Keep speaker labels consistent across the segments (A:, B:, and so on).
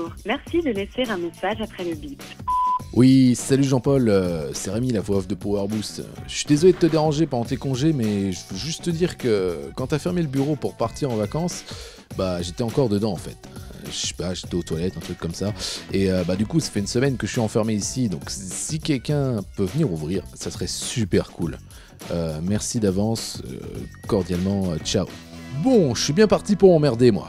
A: Bonjour, merci de laisser un message après le bip.
B: Oui, salut Jean-Paul, c'est Rémi, la voix off de Power Boost. Je suis désolé de te déranger pendant tes congés, mais je veux juste te dire que quand t'as fermé le bureau pour partir en vacances, bah j'étais encore dedans en fait. Je sais pas, j'étais aux toilettes, un truc comme ça. Et du coup, ça fait une semaine que je suis enfermé ici, donc si quelqu'un peut venir ouvrir, ça serait super cool. Merci d'avance, cordialement, ciao. Bon, je suis bien parti pour emmerder moi.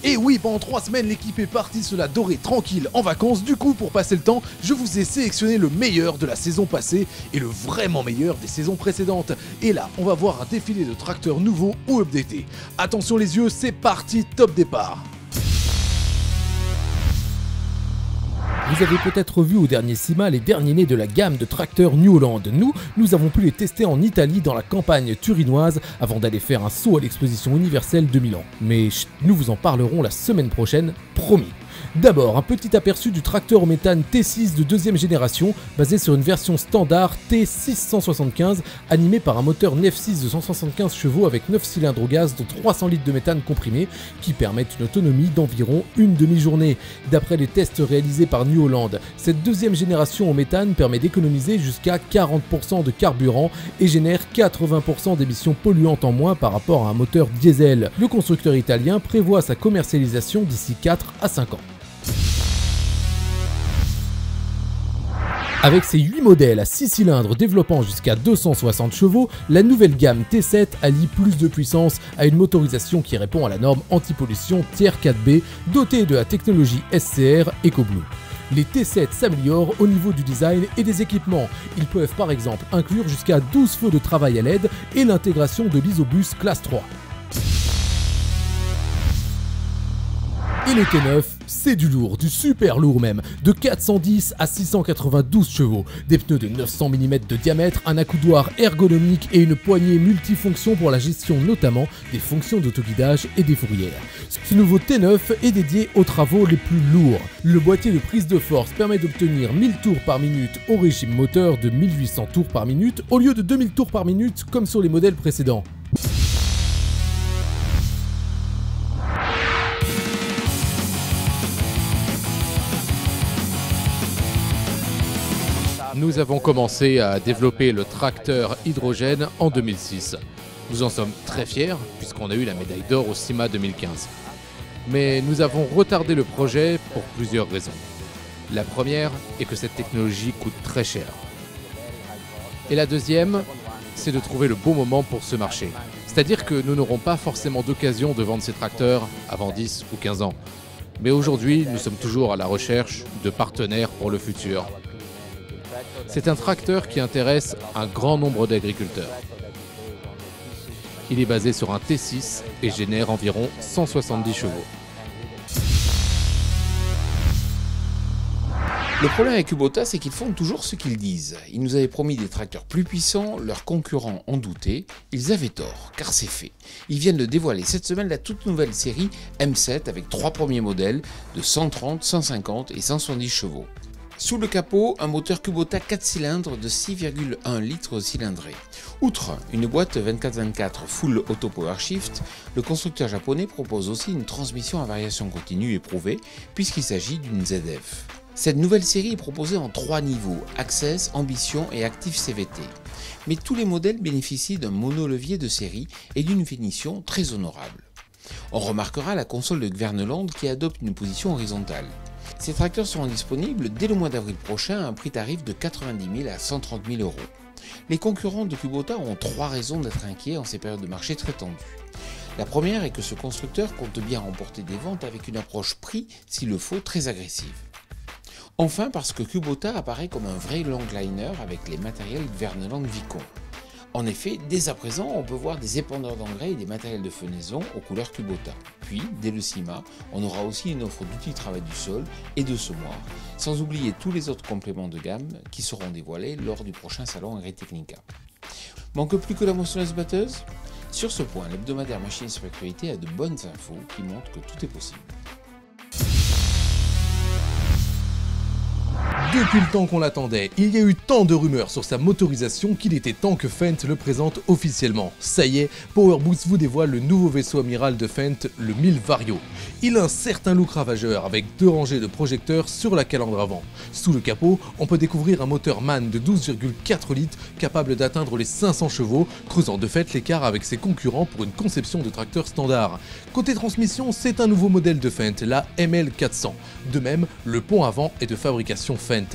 B: Et oui, pendant 3 semaines, l'équipe est partie se la dorer tranquille en vacances. Du coup, pour passer le temps, je vous ai sélectionné le meilleur de la saison passée et le vraiment meilleur des saisons précédentes. Et là, on va voir un défilé de tracteurs nouveaux ou updatés. Attention les yeux, c'est parti, top départ.
C: Vous avez peut-être vu au dernier CIMA les derniers nés de la gamme de tracteurs New Holland. Nous avons pu les tester en Italie dans la campagne turinoise avant d'aller faire un saut à l'exposition universelle de Milan. Mais chut, nous vous en parlerons la semaine prochaine, promis. D'abord, un petit aperçu du tracteur au méthane T6 de deuxième génération, basé sur une version standard T675, animé par un moteur Nef 6 de 175 chevaux avec 9 cylindres au gaz dont 300 litres de méthane comprimé, qui permettent une autonomie d'environ une demi-journée. D'après les tests réalisés par New Holland, cette deuxième génération au méthane permet d'économiser jusqu'à 40% de carburant et génère 80% d'émissions polluantes en moins par rapport à un moteur diesel. Le constructeur italien prévoit sa commercialisation d'ici 4 à 5 ans. Avec ses 8 modèles à 6 cylindres développant jusqu'à 260 chevaux, la nouvelle gamme T7 allie plus de puissance à une motorisation qui répond à la norme anti-pollution Tier 4B dotée de la technologie SCR EcoBlue. Les T7 s'améliorent au niveau du design et des équipements. Ils peuvent par exemple inclure jusqu'à 12 feux de travail à LED et l'intégration de l'isobus classe 3. Et le T9, c'est du lourd, du super lourd même, de 410 à 692 chevaux, des pneus de 900 mm de diamètre, un accoudoir ergonomique et une poignée multifonction pour la gestion notamment des fonctions d'autoguidage et des fourrières. Ce nouveau T9 est dédié aux travaux les plus lourds. Le boîtier de prise de force permet d'obtenir 1000 tours par minute au régime moteur de 1800 tours par minute au lieu de 2000 tours par minute comme sur les modèles précédents.
B: Nous avons commencé à développer le tracteur hydrogène en 2006. Nous en sommes très fiers puisqu'on a eu la médaille d'or au CIMA 2015. Mais nous avons retardé le projet pour plusieurs raisons. La première est que cette technologie coûte très cher. Et la deuxième, c'est de trouver le bon moment pour ce marché. C'est-à-dire que nous n'aurons pas forcément d'occasion de vendre ces tracteurs avant 10 ou 15 ans. Mais aujourd'hui, nous sommes toujours à la recherche de partenaires pour le futur. C'est un tracteur qui intéresse un grand nombre d'agriculteurs. Il est basé sur un T6 et génère environ 170 chevaux.
D: Le problème avec Kubota, c'est qu'ils font toujours ce qu'ils disent. Ils nous avaient promis des tracteurs plus puissants, leurs concurrents en doutaient. Ils avaient tort, car c'est fait. Ils viennent de dévoiler cette semaine la toute nouvelle série M7 avec 3 premiers modèles de 130, 150 et 170 chevaux. Sous le capot, un moteur Kubota 4 cylindres de 6,1 litres cylindré. Outre une boîte 24/24 full auto power shift, le constructeur japonais propose aussi une transmission à variation continue éprouvée puisqu'il s'agit d'une ZF. Cette nouvelle série est proposée en 3 niveaux, Access, Ambition et Active CVT. Mais tous les modèles bénéficient d'un monolevier de série et d'une finition très honorable. On remarquera la console de Gverneland qui adopte une position horizontale. Ces tracteurs seront disponibles dès le mois d'avril prochain à un prix tarif de 90 000 à 130 000 euros. Les concurrents de Kubota ont 3 raisons d'être inquiets en ces périodes de marché très tendues. La première est que ce constructeur compte bien remporter des ventes avec une approche prix, s'il le faut, très agressive. Enfin parce que Kubota apparaît comme un vrai longliner avec les matériels Gverneland Vicon. En effet, dès à présent, on peut voir des épandeurs d'engrais et des matériels de fenaison aux couleurs Kubota. Puis, dès le CIMA, on aura aussi une offre d'outils de travail du sol et de semoirs, sans oublier tous les autres compléments de gamme qui seront dévoilés lors du prochain salon Agritechnica. Manque plus que la moissonneuse-batteuse ? Sur ce point, l'hebdomadaire Machines sur Actualité a de bonnes infos qui montrent que tout est possible.
C: Depuis le temps qu'on l'attendait, il y a eu tant de rumeurs sur sa motorisation qu'il était temps que Fendt le présente officiellement. Ça y est, PowerBoost vous dévoile le nouveau vaisseau amiral de Fendt, le 1000 Vario. Il a un certain look ravageur avec 2 rangées de projecteurs sur la calandre avant. Sous le capot, on peut découvrir un moteur MAN de 12,4 litres capable d'atteindre les 500 chevaux, creusant de fait l'écart avec ses concurrents pour une conception de tracteur standard. Côté transmission, c'est un nouveau modèle de Fendt, la ML400. De même, le pont avant est de fabrication Fendt.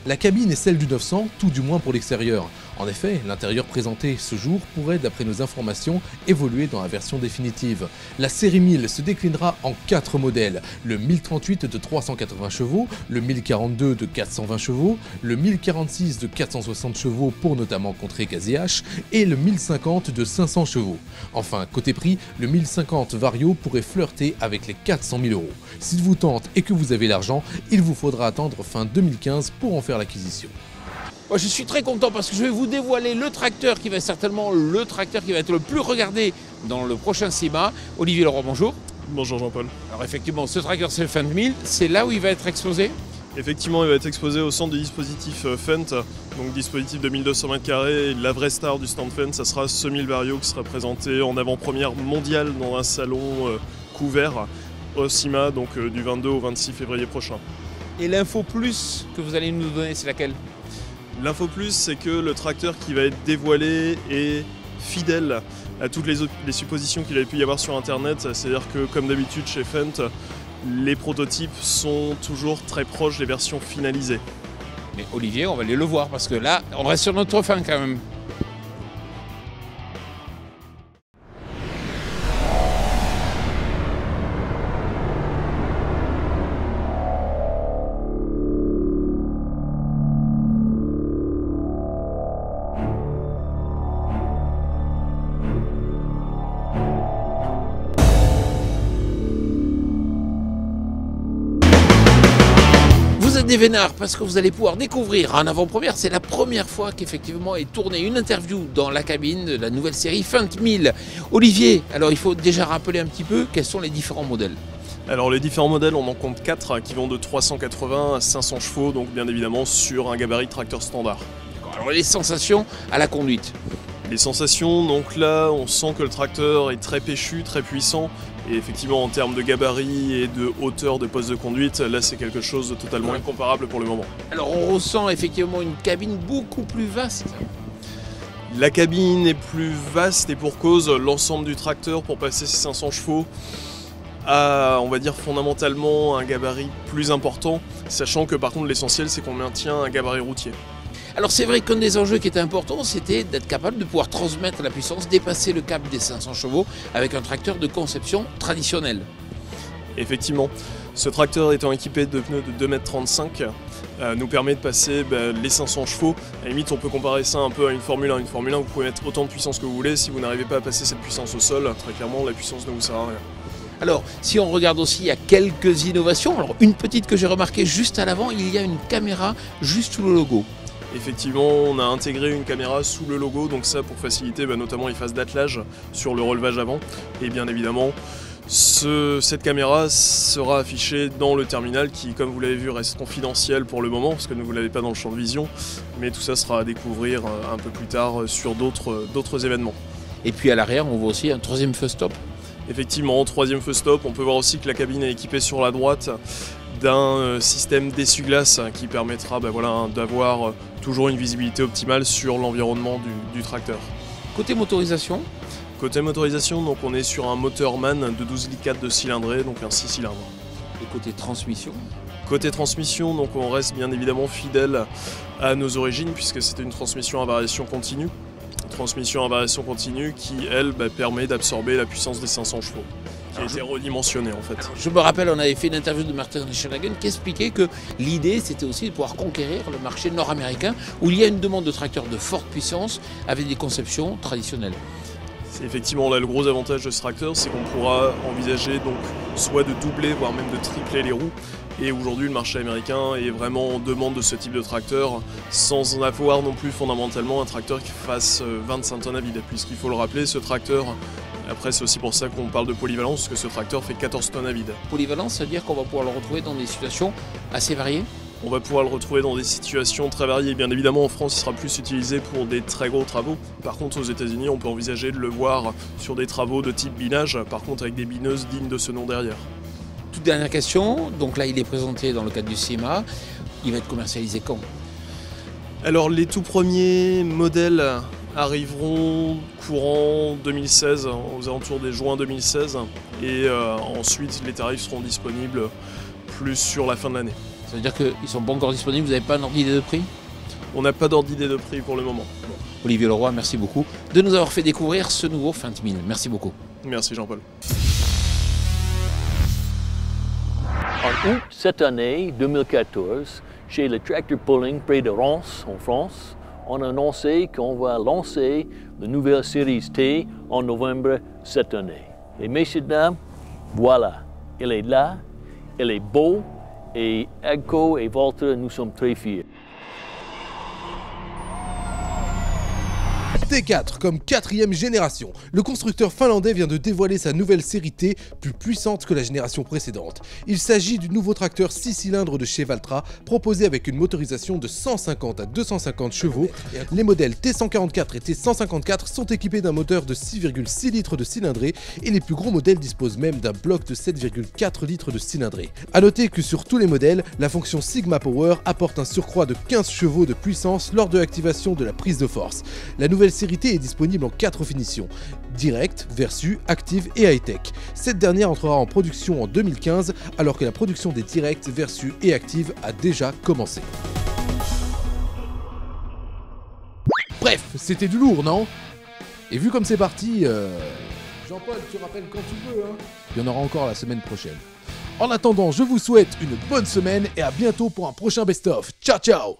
C: La cabine est celle du 900, tout du moins pour l'extérieur. En effet, l'intérieur présenté ce jour pourrait, d'après nos informations, évoluer dans la version définitive. La série 1000 se déclinera en 4 modèles, le 1038 de 380 chevaux, le 1042 de 420 chevaux, le 1046 de 460 chevaux pour notamment contrer quasi-H, et le 1050 de 500 chevaux. Enfin, côté prix, le 1050 Vario pourrait flirter avec les 400 000 €. S'il vous tente et que vous avez l'argent, il vous faudra attendre fin 2015 pour en faire l'acquisition.
D: Moi, je suis très content parce que je vais vous dévoiler le tracteur qui va être certainement le tracteur qui va être le plus regardé dans le prochain SIMA. Olivier Leroy, bonjour.
E: Bonjour Jean-Paul.
D: Alors effectivement, ce tracteur c'est le Fendt 1000, c'est là où il va être exposé?
E: Effectivement, il va être exposé au centre des dispositifs Fendt, donc dispositif de 1200 m². La vraie star du stand Fendt, ça sera ce 1000 Vario qui sera présenté en avant-première mondiale dans un salon couvert au SIMA, donc du 22 au 26 février prochain.
D: Et l'info plus que vous allez nous donner, c'est laquelle?
E: L'info plus, c'est que le tracteur qui va être dévoilé est fidèle à toutes les suppositions qu'il avait pu y avoir sur internet, c'est-à-dire que comme d'habitude chez Fendt, les prototypes sont toujours très proches des versions finalisées.
D: Mais Olivier, on va aller le voir parce que là, on reste sur notre fin quand même. Vous êtes des vénards parce que vous allez pouvoir découvrir en avant-première, c'est la première fois qu'effectivement est tournée une interview dans la cabine de la nouvelle série Fendt 1000. Olivier, alors il faut déjà rappeler un petit peu quels sont les différents modèles.
E: Alors les différents modèles, on en compte 4 qui vont de 380 à 500 chevaux, donc bien évidemment sur un gabarit tracteur standard.
D: Alors les sensations à la conduite.
E: Les sensations, donc là on sent que le tracteur est très péchu, très puissant. Et effectivement, en termes de gabarit et de hauteur de poste de conduite, là c'est quelque chose de totalement incomparable pour le moment.
D: Alors on ressent effectivement une cabine beaucoup plus vaste.
E: La cabine est plus vaste et pour cause, l'ensemble du tracteur pour passer ses 500 chevaux a, on va dire, fondamentalement un gabarit plus important, sachant que par contre l'essentiel c'est qu'on maintient un gabarit routier.
D: Alors c'est vrai qu'un des enjeux qui était important, c'était d'être capable de pouvoir transmettre la puissance, dépasser le cap des 500 chevaux avec un tracteur de conception traditionnelle.
E: Effectivement, ce tracteur étant équipé de pneus de 2,35 m nous permet de passer les 500 chevaux. À la limite, on peut comparer ça un peu à une Formule 1. Une Formule 1, vous pouvez mettre autant de puissance que vous voulez. Si vous n'arrivez pas à passer cette puissance au sol, très clairement, la puissance ne vous sert à rien.
D: Alors, si on regarde aussi, il y a quelques innovations. Alors, une petite que j'ai remarquée juste à l'avant, il y a une caméra juste sous le logo.
E: Effectivement, on a intégré une caméra sous le logo, donc ça pour faciliter notamment les phases d'attelage sur le relevage avant. Et bien évidemment, cette caméra sera affichée dans le terminal qui, comme vous l'avez vu, reste confidentiel pour le moment, parce que vous ne l'avez pas dans le champ de vision. Mais tout ça sera à découvrir un peu plus tard sur d'autres événements.
D: Et puis à l'arrière, on voit aussi un troisième feu stop.
E: Effectivement, troisième feu stop, on peut voir aussi que la cabine est équipée sur la droite d'un système d'essuie-glace qui permettra d'avoir toujours une visibilité optimale sur l'environnement du tracteur.
D: Côté motorisation,
E: donc on est sur un moteur MAN de 12,4 litres de cylindrée, donc un 6 cylindres.
D: Et côté transmission,
E: donc on reste bien évidemment fidèle à nos origines puisque c'était une transmission à variation continue. Qui, elle, permet d'absorber la puissance des 500 chevaux. Qui a été redimensionné en fait.
D: Je me rappelle, on avait fait une interview de Martin Schragen qui expliquait que l'idée c'était aussi de pouvoir conquérir le marché nord-américain où il y a une demande de tracteurs de forte puissance avec des conceptions traditionnelles.
E: C'est effectivement là le gros avantage de ce tracteur, c'est qu'on pourra envisager donc soit de doubler voire même de tripler les roues. Et aujourd'hui le marché américain est vraiment en demande de ce type de tracteur sans en avoir non plus fondamentalement un tracteur qui fasse 25 tonnes à vide. Puisqu'il faut le rappeler, ce tracteur, après c'est aussi pour ça qu'on parle de polyvalence, parce que ce tracteur fait 14 tonnes à vide.
D: Polyvalence, c'est-à-dire qu'on va pouvoir le retrouver dans des situations assez variées?
E: On va pouvoir le retrouver dans des situations très variées. Bien évidemment, en France, il sera plus utilisé pour des très gros travaux. Par contre, aux États-Unis, on peut envisager de le voir sur des travaux de type binage, par contre avec des bineuses dignes de ce nom derrière.
D: Toute dernière question, donc là il est présenté dans le cadre du SEMA, il va être commercialisé quand?
E: Alors les tout premiers modèles arriveront courant 2016, aux alentours des juin 2016, et ensuite les tarifs seront disponibles plus sur la fin de l'année.
D: Ça veut dire qu'ils ne sont pas encore disponibles, vous n'avez pas un ordre d'idée de prix?
E: On n'a pas d'ordre d'idée de prix pour le moment.
D: Olivier Leroy, merci beaucoup de nous avoir fait découvrir ce nouveau Feint 1000. Merci beaucoup.
E: Merci Jean-Paul.
F: En août cette année, 2014, chez le Tractor Pulling près de Reims, en France, on a annoncé qu'on va lancer la nouvelle série T en novembre cette année. Et messieurs, dames, voilà, elle est là, elle est beau, et AGCO et Valtra, nous sommes très fiers.
C: T4 comme 4e génération. Le constructeur finlandais vient de dévoiler sa nouvelle série T, plus puissante que la génération précédente. Il s'agit du nouveau tracteur 6 cylindres de chez Valtra, proposé avec une motorisation de 150 à 250 chevaux. Les modèles T144 et T154 sont équipés d'un moteur de 6,6 litres de cylindrée et les plus gros modèles disposent même d'un bloc de 7,4 litres de cylindrée. A noter que sur tous les modèles, la fonction Sigma Power apporte un surcroît de 15 chevaux de puissance lors de l'activation de la prise de force. La nouvelle série T est disponible en 4 finitions, Direct, Versu, Active et High-Tech. Cette dernière entrera en production en 2015 alors que la production des Direct, Versu et Active a déjà commencé. Bref, c'était du lourd, non? Et vu comme c'est parti, Jean-Paul, tu rappelles quand tu veux, hein? Il y en aura encore la semaine prochaine. En attendant, je vous souhaite une bonne semaine et à bientôt pour un prochain best-of. Ciao, ciao!